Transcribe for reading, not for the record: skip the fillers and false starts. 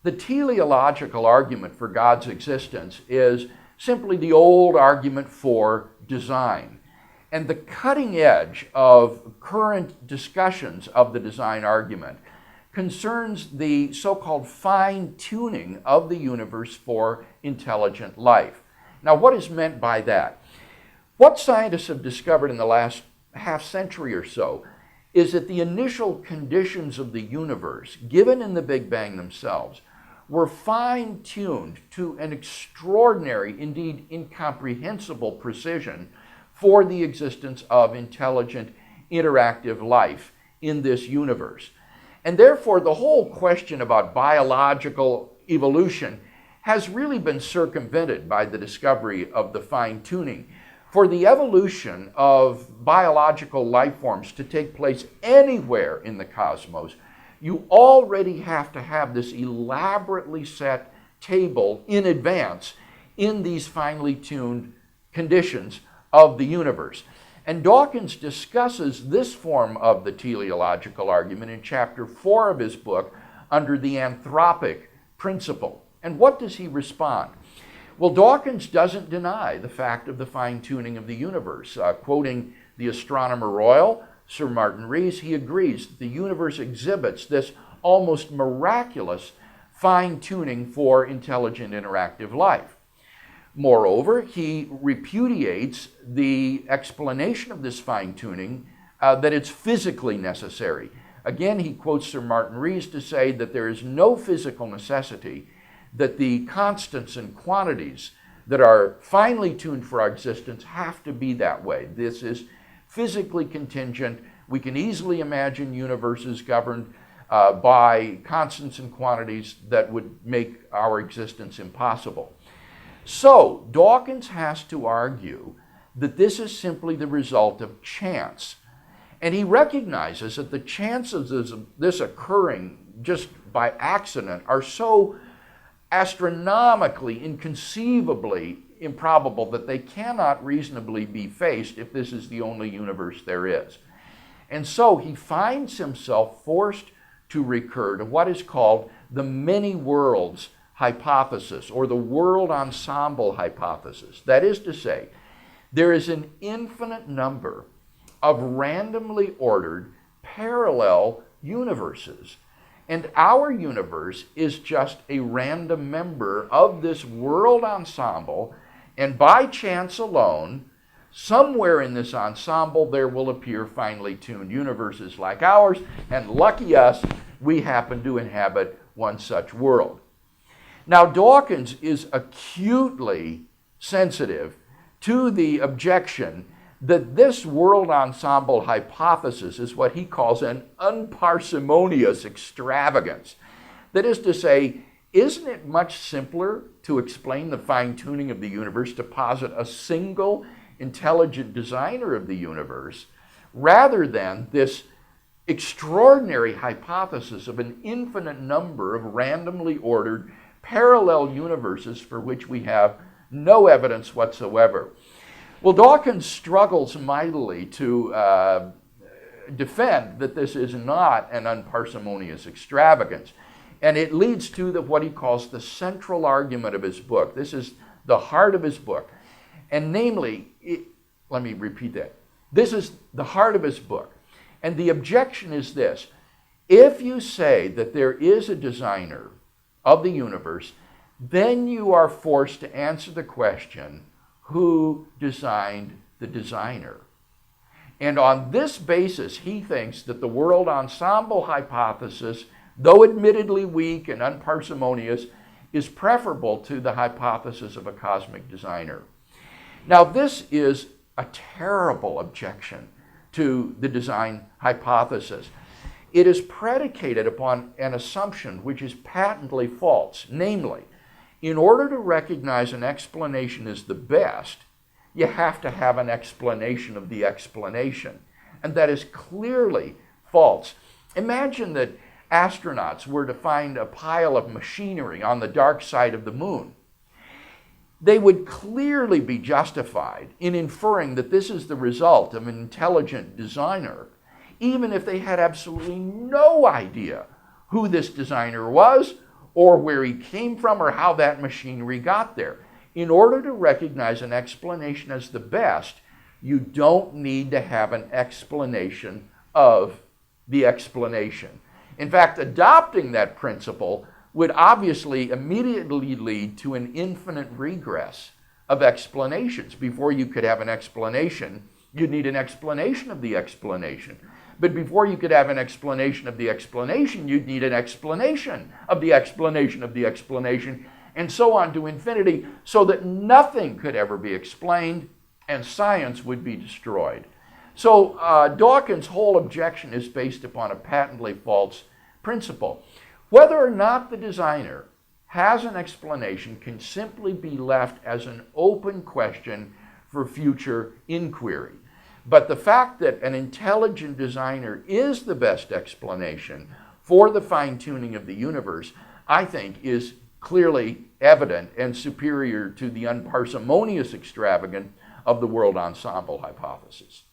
The teleological argument for God's existence is simply the old argument for design. And the cutting edge of current discussions of the design argument concerns the so-called fine-tuning of the universe for intelligent life. Now, what is meant by that? What scientists have discovered in the last half century or so is that the initial conditions of the universe, given in the Big Bang themselves, were fine-tuned to an extraordinary, indeed incomprehensible precision for the existence of intelligent, interactive life in this universe. And therefore, the whole question about biological evolution has really been circumvented by the discovery of the fine-tuning. For the evolution of biological life forms to take place anywhere in the cosmos, you already have to have this elaborately set table in advance in these finely tuned conditions of the universe. And Dawkins discusses this form of the teleological argument in chapter 4 of his book under the anthropic principle. And what does he respond? Well, Dawkins doesn't deny the fact of the fine-tuning of the universe. Quoting the Astronomer Royal, Sir Martin Rees, he agrees that the universe exhibits this almost miraculous fine-tuning for intelligent interactive life. Moreover, he repudiates the explanation of this fine-tuning that it's physically necessary. Again, he quotes Sir Martin Rees to say that there is no physical necessity that the constants and quantities that are finely tuned for our existence have to be that way. This is physically contingent. We can easily imagine universes governed by constants and quantities that would make our existence impossible. So, Dawkins has to argue that this is simply the result of chance. And he recognizes that the chances of this occurring just by accident are so astronomically, inconceivably improbable that they cannot reasonably be faced if this is the only universe there is. And so he finds himself forced to recur to what is called the many worlds hypothesis, or the world ensemble hypothesis. That is to say, there is an infinite number of randomly ordered parallel universes. And our universe is just a random member of this world ensemble, and by chance alone, somewhere in this ensemble there will appear finely tuned universes like ours, and lucky us, we happen to inhabit one such world. Now, Dawkins is acutely sensitive to the objection that this world ensemble hypothesis is what he calls an unparsimonious extravagance. That is to say, isn't it much simpler to explain the fine-tuning of the universe to posit a single intelligent designer of the universe rather than this extraordinary hypothesis of an infinite number of randomly ordered parallel universes for which we have no evidence whatsoever? Well, Dawkins struggles mightily to defend that this is not an unparsimonious extravagance. And it leads to what he calls the central argument of his book. This is the heart of his book. And namely, let me repeat that. This is the heart of his book. And the objection is this: if you say that there is a designer of the universe, then you are forced to answer the question, who designed the designer? And on this basis, he thinks that the world ensemble hypothesis, though admittedly weak and unparsimonious, is preferable to the hypothesis of a cosmic designer. Now, this is a terrible objection to the design hypothesis. It is predicated upon an assumption which is patently false. Namely, in order to recognize an explanation as the best, you have to have an explanation of the explanation. And that is clearly false. Imagine that astronauts were to find a pile of machinery on the dark side of the moon. They would clearly be justified in inferring that this is the result of an intelligent designer, even if they had absolutely no idea who this designer was or where he came from or how that machinery got there. In order to recognize an explanation as the best, you don't need to have an explanation of the explanation. In fact, adopting that principle would obviously immediately lead to an infinite regress of explanations. Before you could have an explanation, you'd need an explanation of the explanation. But before you could have an explanation of the explanation, you'd need an explanation of the explanation of the explanation, and so on to infinity, so that nothing could ever be explained and science would be destroyed. So Dawkins' whole objection is based upon a patently false principle. Whether or not the designer has an explanation can simply be left as an open question for future inquiry. But the fact that an intelligent designer is the best explanation for the fine-tuning of the universe, I think, is clearly evident and superior to the unparsimonious extravagance of the world ensemble hypothesis.